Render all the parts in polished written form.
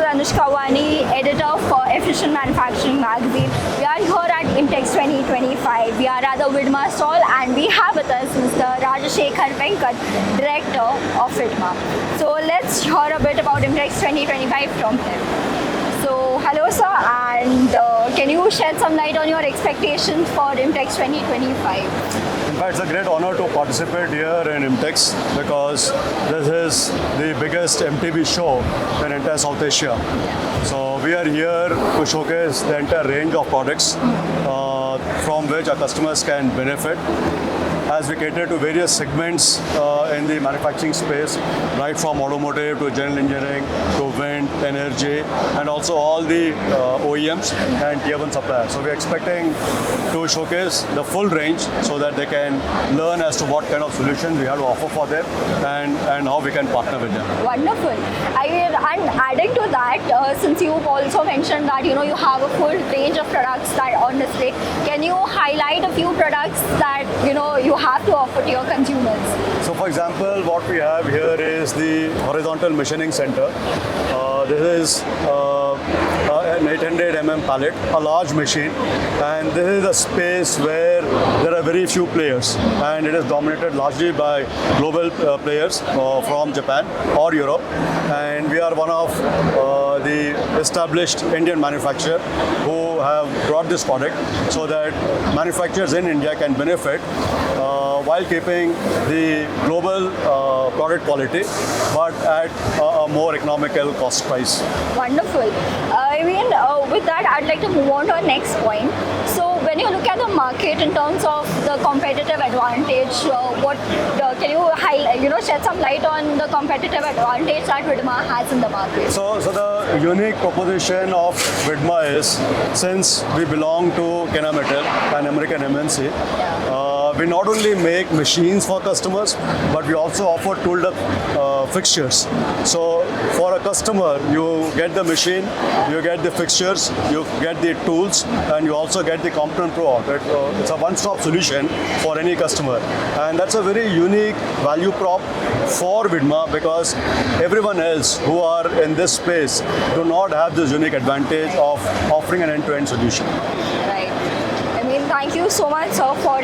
Anushka Wani, editor for Efficient Manufacturing magazine. We are here at Imtex 2025. We are at the Widma stall and we have with us Mr. Rajashekhar Venkat, director of Widma. So let's hear a bit about Imtex 2025 from him. So hello sir, and can you shed some light on your expectations for Imtex 2025? In fact, it's a great honor to participate here in Imtex because this is the biggest MTB show in entire South Asia. So we are here to showcase the entire range of products from which our customers can benefit, as we cater to various segments in the manufacturing space, right from automotive to general engineering to wind, energy, and also all the OEMs and tier 1 suppliers. So we're expecting to showcase the full range so that they can learn as to what kind of solutions we have to offer for them and how we can partner with them. Wonderful. And adding to that, since you've also mentioned that you have a full range of products that are on display, can you highlight a few products that you have to offer to your consumers? So for example, what we have here is the horizontal machining center. This is an 800 pallet, a large machine, and this is a space where there are very few players, and it is dominated largely by global players from Japan or Europe, and we are one of the established Indian manufacturers who have brought this product so that manufacturers in India can benefit while keeping the global product quality, but at a more economical cost price. Wonderful. With that, I'd like to move on to our next point. So, when you look at the market in terms of the competitive advantage, can you highlight, shed some light on the competitive advantage that Widma has in the market? So the unique proposition of Widma is, since we belong to Kennametal, an American MNC, we not only make machines for customers, but we also offer tooled up fixtures. So for a customer, you get the machine, you get the fixtures, you get the tools, and you also get the component pro. It's a one-stop solution for any customer. And that's a very unique value prop for Widma because everyone else who are in this space do not have this unique advantage of offering an end-to-end solution. Right. Thank you so much, sir, for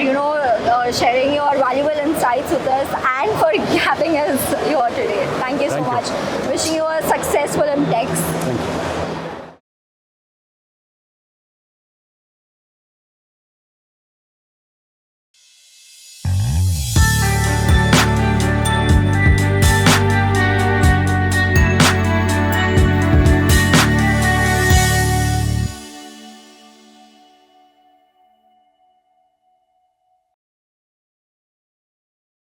sharing your valuable insights with us and for having us here today. Thank you so much. Wishing you a successful Imtex. Thank you.